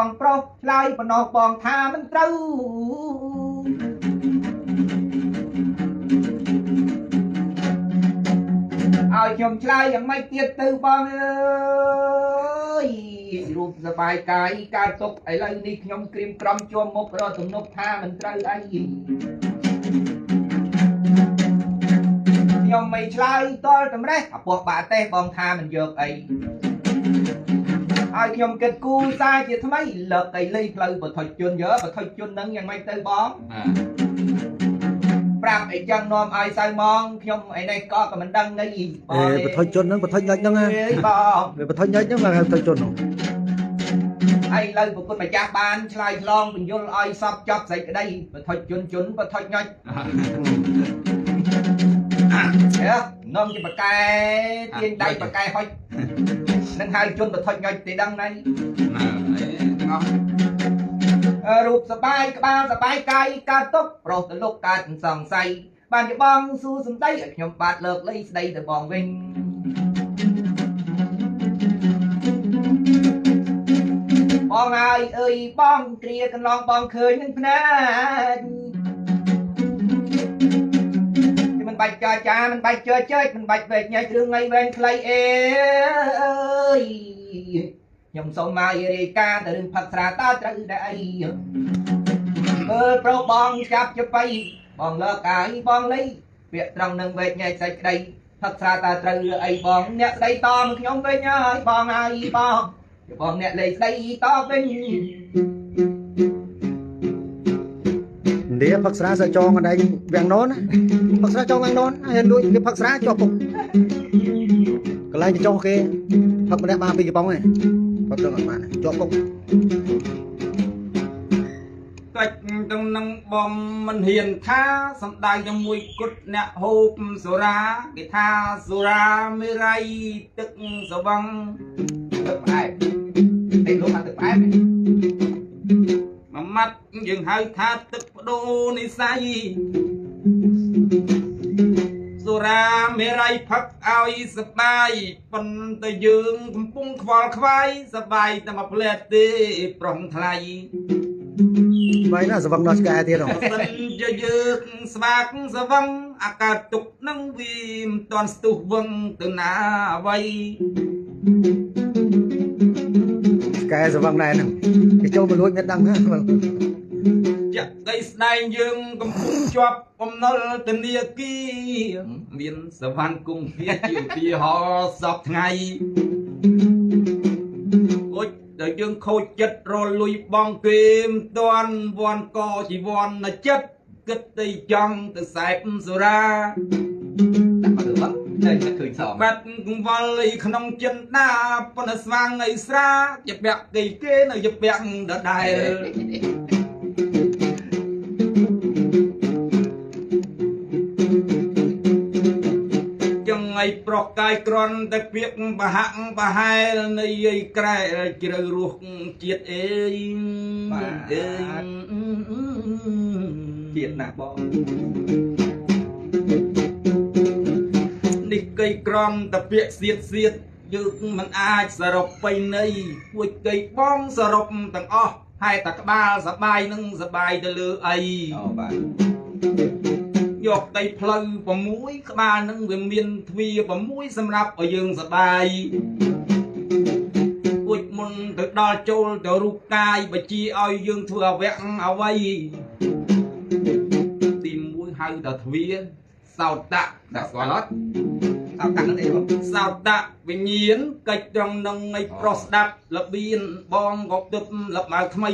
បងប្រុសឆ្លើយបំណងបងថាមិនត្រូវឲ្យខ្ញុំឆ្លើយយ៉ាងម៉េចទៀតទៅបងអើយរូបសបាយកាយការទុកឥឡូវនេះខ្ញុំក្រៀមក្រំជួមមុខរត់ទំនប់ថាមិនត្រូវអីខ្ញុំមិនឆ្លើយតល់តម្រេះអាពោះបាក់ទេសបងថាមិនយកអីឲ្យខ្ញុំគិតគូសារជាថ្មីលើកកៃលីផ្លូវបឋិជនយើបឋិជននឹងយ៉ាងម៉េចទៅបងប្រាប់អីចឹងនាំឲ្យសៅម៉ងខ្ញុំឯនេះក៏មិនដឹងអីបងបឋិជននឹងបឋិញញ៉ាច់ហ្នឹងបងវាបឋិញញ៉ាច់ហ្នឹងហៅបឋិជនហ្នឹងហើយលើប្រគុណម្ចាស់បានឆ្លើយឆ្លងបញ្យលឲ្យសពចប់សេចក្តីបឋិជនបឋិញញ៉ាច់នាំជាបកែទាញដៃបកែហុចនឹងហៅជនបឋិញញ៉ាច់ទីដឹងណៃរូបសបាយក្បាលសបាយកាយកើតទុកប្រុសទៅលោកកើតសង្ស័យបានជាបងសួរសំដីឲ្យខ្ញុំបាទលើកលៃស្ដីទៅបងវិញបងហើយអើយបងគ្រាកន្លងបងឃើញនឹងភ្នែកមិនបាច់ចរចាមិនបាច់ជឿជើចមិនបាច់វែកញែករឿងអីវែងខ្លីអេអើយខ្ញុំសូមមករាយការណ៍ទៅរឿងផឹកស្រាតើត្រូវដែរអីមើលប្រុសបងចាប់ចបៃបងលើកកាយបងលីពាក្យត្រង់នឹងវែកញែកសេចក្តីផឹកស្រាតើត្រូវឬអីបងអ្នកស្ដីតមខ្ញុំវិញហើយបងបងអ្នកលេខស្ដីតវិញនេះផឹកស្រាសើចងអដែងវាំងណូនផឹកស្រាចងវាំងណូនហើយលួចគេផឹកស្រាជាប់ពុកកន្លែងទៅចុះគេផឹកម្នាក់បាន2កំប៉ុងឯងផឹកទៅអត់បានជាប់ពុកកិច្ចទាំងនឹងបងមិនហ៊ានថាសំដៅជាមួយគុតអ្នកហូបសូរាគេថាសូរាមេរៃទឹកសវឹងទឹកផ្អែមឯលោកថាទឹកផ្អែមមួយម៉ាត់យើងហៅថាទឹកបដូរនិស័យសូរាមេរៃផឹកឲ្យសបាយប៉ុន្តែយើងកំពុងខ្វល់ខ្វាយសបាយតែមកផ្លែទេប្រុងថ្លៃបាយណាសវឹងដល់ឆ្កែទៀតហ៎សិនជាយើងស្វាកសវឹងអាកើតទុកនឹងវាមិនតាន់ស្ទុះវឹងទៅណាអ្វីឆ្កែសវឹងណែហ្នឹងគេចូលមកលួចមានដឹងណាចាក់ដីស្ដែងយើងកំពុងជាប់បំណុលធនាគារមានសវណ្ណគង្គាជាឧទាហរណ៍សពថ្ងៃអូចដល់យើងខូចចិត្តរលួយបងគេមិនតាន់វ័នកជីវ័នណាចិត្តគិតទៅចង់ទៅសែបសូរាដាក់មកទៅបាត់តែឃើញសងបាត់កង្វល់ឯក្នុងចិនដាប៉ុន្តែស្វាងអីស្រាជាពាក់គេនៅជាពាក់ដដែលថ្ងៃប្រុសកាយក្រន់តែពាក្យបហាក់បហែលនៃយាយក្រែជ្រៅរស់ជាតិអេយបាទជាតិណាបងនេះកៃក្រន់តែពាក្យសៀតយើងមិនអាចសរុបបីនៃពួយកៃបងសរុបទាំងអស់ហើយតែក្បាលសបាយនឹងសបាយទៅលើអីអូបាទយកដីផ្លូវ6ក្បាលនឹងវាមានទ្វារ6សម្រាប់ឲ្យយើងសបាយពួយមុនទៅដល់ចូលទៅរូបកាយបជាឲ្យយើងធ្វើអវៈអ្វីទី1ហៅថាទ្វារសោតៈដាក់ស្គាល់អត់សោតៈនឹងអីបងសោតៈវិញ្ញាណកិច្ចត្រង់នឹងឲ្យប្រុសស្ដាប់របៀនបងក៏ទិបលបមកថ្មី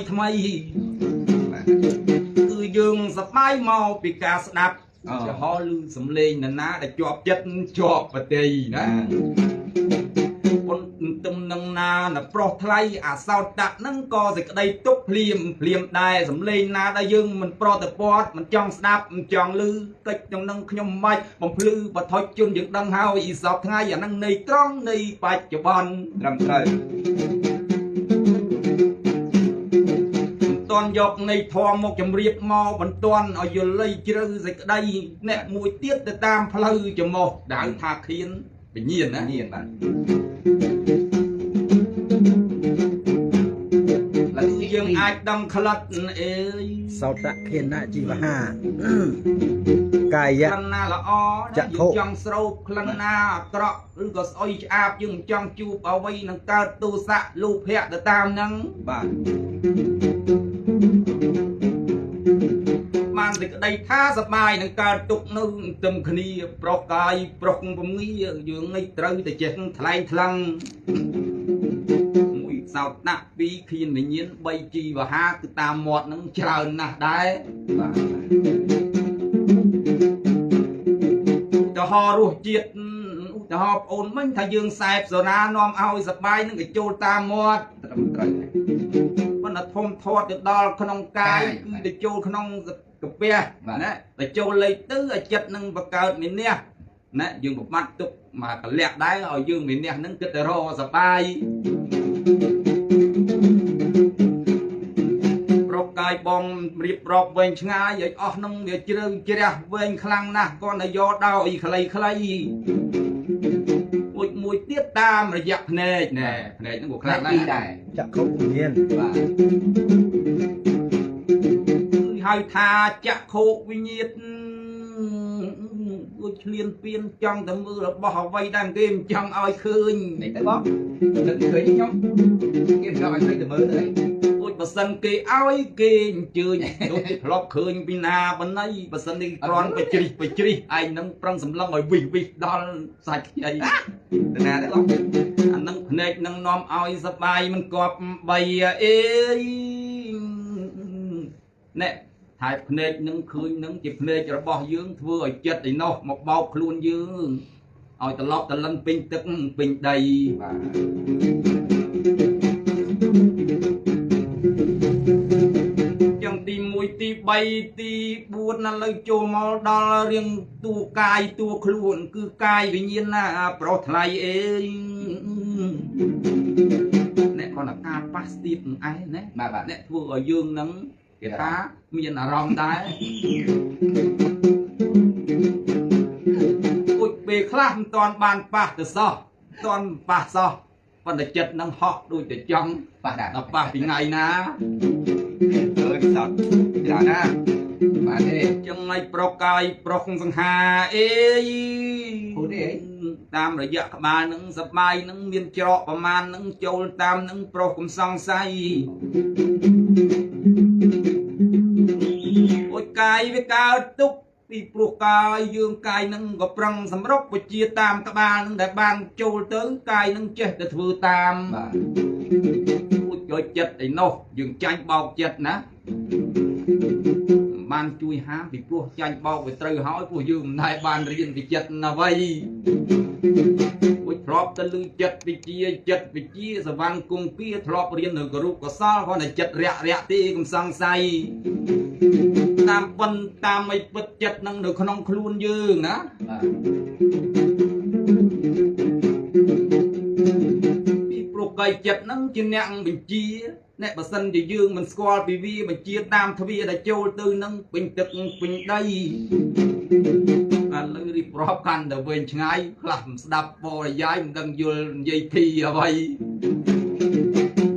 គឺយើងសប្បាយមកពីការស្ដាប់ជាហលឮសំឡេងណាដែលជាប់ចិត្តជាប់ប្រតិណាប៉ុនទំនឹងណាប្រុសថ្លៃអាសោតៈនឹងក៏សេចក្តីទុកភ្លាមដែរសំឡេងណាដែលយើងមិនប្រតិព័ទ្ធមិនចង់ស្ដាប់មិនចង់ឮកិច្ចក្នុងនឹងខ្ញុំមិនបាច់បំភ្លឺបថុជនយើងដឹងហើយអ៊ីសពថ្ងៃអានឹងនៃត្រង់នៃបច្ចុប្បន្នត្រឹមត្រូវយកនៃធម៌មកជំរាបមកបន្ទាន់ឲ្យយល់លៃជ្រៅសេចក្តីអ្នកមួយទៀតទៅតាមផ្លូវច្មោះដៅថាខៀនវិញ្ញាណណាញៀនបាទឡើង đâm khlat ơi sau tạ khiên nạ chỉ và hà cài dạ khăn na là o dạ dương khổ chong sâu khăn na trọ có oi áp dương chong chu bảo vây nâng ta tu xạ lục hẹ để tam nâng bạn mang thì đây tha sập mai nâng ta tục nâng tâm khni pro cài pro bông nghi dương ngay trời để chết thay thăng sao nè vì khi mình nhiên bay chi và ha từ ta một nó chờ nè đấy cho họ ruột chiết cho họ ổn mình thay dương sẹp rồi na nom ao sập bay nó cái trôi ta mộtมันน่ะทมทอดดอลขนมกายคือได้โจขนมกาแฟนะแต่โจเลยตื้อจัดนึงประกาศมิเนี่ยนะยืงแบบมัดตุกมาก็แลกได้เอายืงมิเนี่ยนึงก็จะรอสบายปรกกายบองรีบรอบเวงชงายอย่าออกนึงเดี๋ยวเจริญเจริญเวงคลังนะก็นายยอดาวอีกใครมวยเตี้ยตามระยะเนยแน่เนยต้องบอกคลังได้ จะเข้าอุ่นเย็น hai tha chặt khô vi nhiệt liên phiên trong tấm mưa bỏ vây đang game trong oi khơi này tới bóp đừng khơi chứ nhóc cái sao anh thấy từ mưa đấy ôi bà sân kê oi kê chơi đôi lọp khơi pina bên này bà sân đi con bà chiri ai nâng prang sầm long rồi vì đó sạch vậy từ nào đấy bóp anh nâng nét nâng nom oi sập bài mình cọp bày ê nè hai phê nâng khơi nâng chụp phê cho bỏ dương thưa ở chết thì nó một bao luôn dương ở từ lót từ lân pin tức pin đầy chẳng tìm mùi tì bay tì buồn là lời chô màu đó riêng tu cài tu luôn cứ cài vì nhiên là pro thay ấy nè còn là ca pastit ai nè mà bạn nè thưa ở dương nâng cái ta miền là rong đấy ui về khám toàn bàn bạc từ sao toàn bạc sao còn để chật năng họ đôi để trong bạn đã là bạc thì ngày na rồi sao đó na bạn đi trong ngày pro cài pro không sang hà ấy phụ đi ấy tam rồi dạ ba nâng sập mai nâng miền trọประมาณ nâng châu tam nâng pro cũng song say ôi cài với cao túc vì pro cài dương cài nâng gặp răng sầm rốc và chia tam các ba nâng để ban châu tới cài nâng chết để thừa tam ôi trời chết thì nó dương tranh bao chết nè ban chui hám vì pro tranh bao về từ hỏi của dương này ban riêng vì chết là vậy ôi thọp ta lưu chết vì chia sa văn cùng kia thọp riêng ở group có sao con này chết rẻ tí cũng sang say tam phân tam mấy vật chất năng được không luôn dương á bị pro cây chất năng trên nặng mình chia nè bà sân thì dương mình squat vì mình chia tam thvi là châu tư năng bình thực bình đây đi pro căn đầu bên ngay làm đập bò dây mình đang vô dây thi ở vậy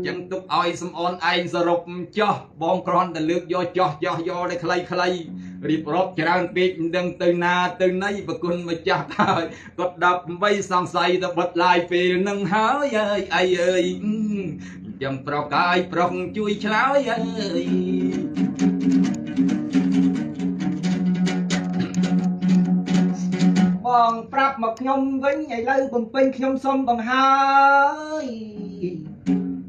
chẳng tục ai xâm on anh giờ rộp cho bom con ta lướt do đây khlay đi pro chả biết đừng từ nay và con mà chặt thôi cột đập bay sang say ta bật lại về nâng hái ai ơi chẳng pro cài pro chui cháo ơiបងប្រាប់មកខ្ញុំវិញឥឡូវបំពេញខ្ញុំសុំបង្ហើយ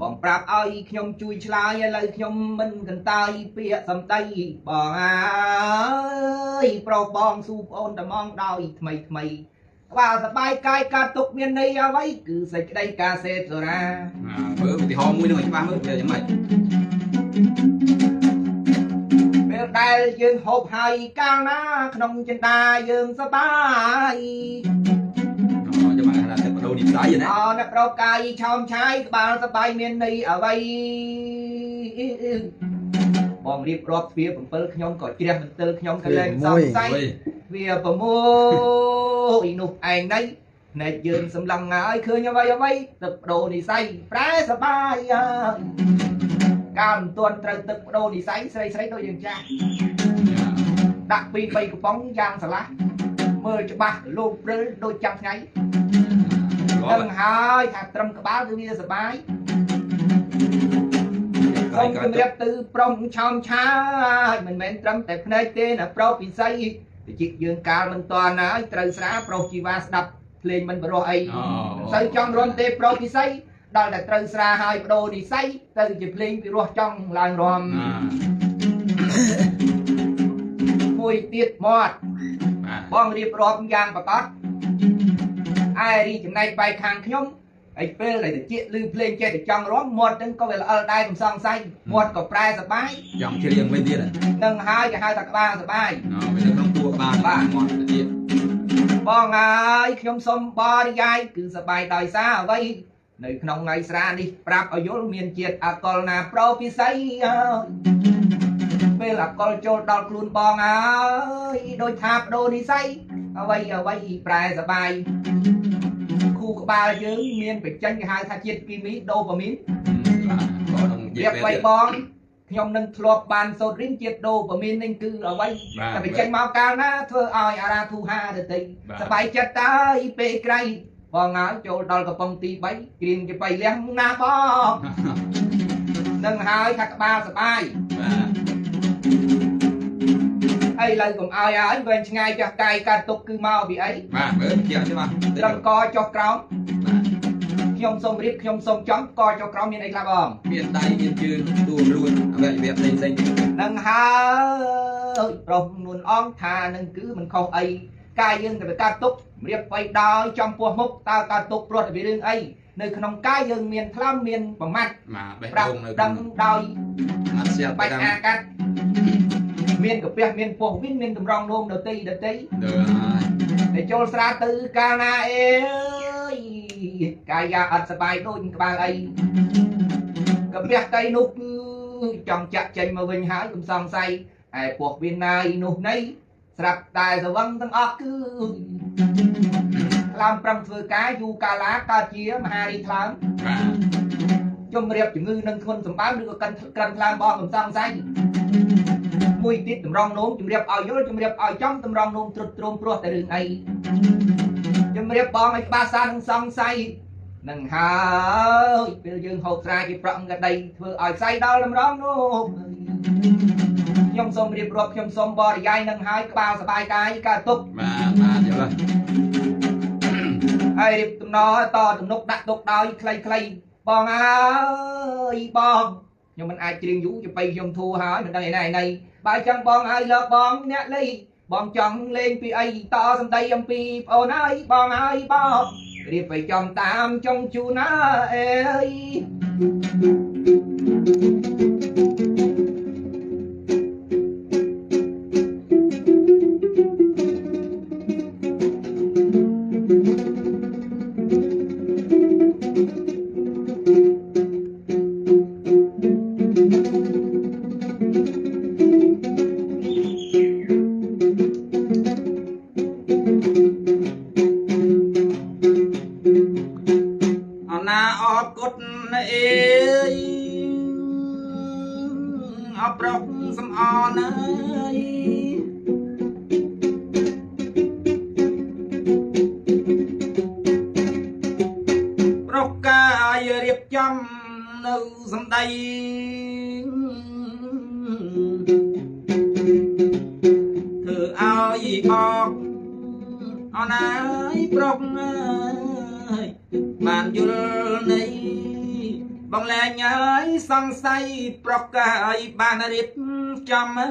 បងប្រាប់ឲ្យខ្ញុំជួយឆ្លើយឥឡូវខ្ញុំមិនកន្តើយពាក្យសំដីបងអើយប្រុសបងស៊ូប្អូនតែមកដោយថ្មីក្បាលសបាយកាយការទុកមានន័យអ្វីគឺសេចក្តីការសេពសូរាមើលឧទាហរណ៍មួយនឹងឲ្យច្បាស់មើលចេះយ៉ាងម៉េចពេលដែលយើងហូបហើយកាលណាក្នុងចិន្តាយើងសបាយ ចាំមកថាទឹកបដូរនិស័យណាអ្នកប្រកាយឆោមឆាយក្បាលសបាយមានន័យអ្វីបងរៀបរាប់ទ្វារ7ខ្ញុំក៏ជ្រះមន្ទិលខ្ញុំក៏លែងសង្ស័យទ្វារ6នោះឯងនេះណែយើងសម្លឹងហើយឃើញអ្វីទឹកបដូរនិស័យប្រែសបាយ កាលមិនទាន់ត្រូវទឹកបដូរនិស័យស្រីដូចយើងចាស់ដាក់ពី3កំប៉ុងយ៉ាងស្រឡះមើលច្បាស់លោកព្រិលដូចចាំថ្ងៃដឹងហើយថាត្រឹមក្បាលគឺវាសបាយសូមជម្រាបទៅប្រុសឆោមឆាយមិនមែនត្រឹមតែភ្នែកទេណាប្រុសពិសីតិចយើងកាលមិនតាន់ហើយត្រូវស្រាប្រុសជីវ៉ាស្ដាប់ភ្លេងមិនបរោះអីទៅចង់រំទេប្រុសពិសីដល់តែត្រូវស្រាហើយបដូរនិស័យទៅជាភ្លេងពិរោះចង់ឡើងរំមួយទៀតមាត់បងរៀបរាប់យ៉ាងប្រកបឯរីចំណែកបែកខាងខ្ញុំឯពេលដែលតិចឮភ្លេងចេះតែចង់រំមាត់ហ្នឹងក៏វាល្អលដែរកំសង្ស័យមាត់ក៏ប្រែសបាយចង់ច្រៀងវិញទៀតនឹងហើយគេហៅថាក្បាលសបាយវានៅក្នុងតួក្បាលបាទមាត់ទៀតបងហើយខ្ញុំសូមបរិយាយគឺសបាយដោយសារអ្វីនៅក្នុងថ្ងៃស្រានេះប្រាប់ឲ្យយល់មានជាតិអកុលណាប្រពិសីពេលអកុលចូលដល់ខ្លួនបងហើយដូចថាបដូរនិស័យអ្វីប្រែសបាយគូក្បាលយើងមានបញ្ចេញគេហៅថាជាតិគីមីដូប៉ាមីនរៀបໄວបងខ្ញុំនឹងធ្លាប់បានសូត្ររៀនជាតិដូប៉ាមីននេះគឺអ្វីតែបញ្ចេញមកកាលណាធ្វើឲ្យអារ៉ាធូហាទៅតិចសบายចិត្តតើពេលក្រៃបងហើយចូលដល់កំពង់ទី3គ្រៀងគេបៃលះណាបងនឹងហើយថាក្បាលសបាយអីឡើយកុំឲ្យហើយវែងឆ្ងាយចាស់កាយកាត់ទុកគឺមកពីអីបាទមើលជាទេបាទត្រឹមកចុះក្រោមខ្ញុំសូមរៀបខ្ញុំសូមចំកចុះក្រោមមានអីខ្លះបងមានដៃមានជើងទួរួនអវយវៈផ្សេងនឹងហើយប្រុសនួនអងថានឹងគឺមិនខុសអីកាយយើងតែកាត់ទុករៀបបីដោយចំពោះមុខតើកាត់ទុកព្រោះតែពីរឿងអីនៅក្នុងកាយយើងមានថ្លើមមានប្រមាត់ប្រាប់ដឹងដោយអត់ស្អាតបាច់អាកាត់មានកាពះមានពោះវិញមានតម្រងនោមដតីតែចូលស្រាទៅកាលណាអេកាយាអត់សបាយដូចក្បាលអីកាពះតៃនោះគឺចង់ចាក់ចេញមកវិញហើយកុំសង្ស័យឯពោះវាណាយនោះណីស្រាប់តែស្វឹងទាំងអស់គឺថ្លើមប្រឹងធ្វើការយូរកាលាកើតជាមហារីថ្លើមជំរាបជំងឺនឹងធ្ងន់សម្បើមឬក៏កាន់ថ្លើមបងកុំសង្ស័យមួយទៀតតម្រងនោមជំរាបឲ្យយល់ជំរាបឲ្យចំតម្រងនោមទ្រុឌទ្រោមព្រោះតែរឿងអីជំរាបបងឲ្យក្បាលសានឹងសង្ស័យនឹងហើយពេលយើងហូបស្រាជាប្រក់កដីធ្វើឲ្យផ្សៃដល់តម្រងនោមខ្ញុំសូមរៀបរាប់ខ្ញុំសូមបរិយាយនឹងហើយក្បាលសบายកាយកើតទុកបាទយល់ហើយរៀបតំណតទំនុកដាក់ទុកដោយខ្លីបងអើយបងខ្ញុំមិនអាចច្រៀងយូរចំបៃខ្ញុំធូរហើយមិនដឹងឯណៃបើចឹងបងអើយលើបងអ្នកលីបងចង់លេងពីអីតសំដីអំពីប្អូនអើយបងអើយបងរៀបไปចំតាមចង់ជូនអើយប្រុសសំអនអើយប្រុសកាយរៀបចំនៅសំដីធ្វើឲ្យអកអនអើយប្រុសអើយបានយល់នៃបងលែងហើយសង្ស័យប្រុសកាយបានរៀបចំអើ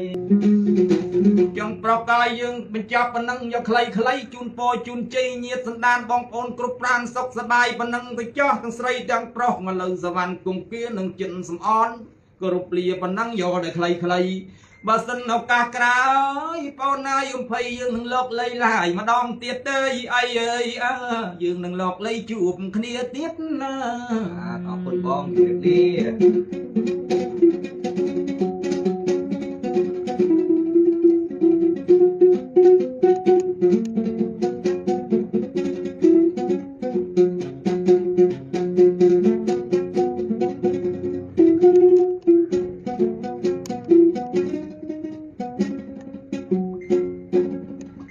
យចង់ប្រុសកាយយើងបញ្ចប់ប៉ុណ្ណឹងយកខ្លីជូនពរជូនជ័យញាតិសន្តានបងប្អូនគ្រប់ប្រាណសុខសប្បាយប៉ុណ្ណឹងទៅចោះទាំងស្រីទាំងប្រុសមកលើសវណ្ណគង្គានឹងចិនសំអនគោរពលាប៉ុណ្ណឹងយកតែខ្លីបើសិនឱកាសក្រោយបងណាយអំភ័យយើងនឹងលោកលៃឡាយម្ដងទៀតទេអីអើយយើងនឹងលោកលៃជួបគ្នាទៀតណាអរគុណបងជម្រាបលា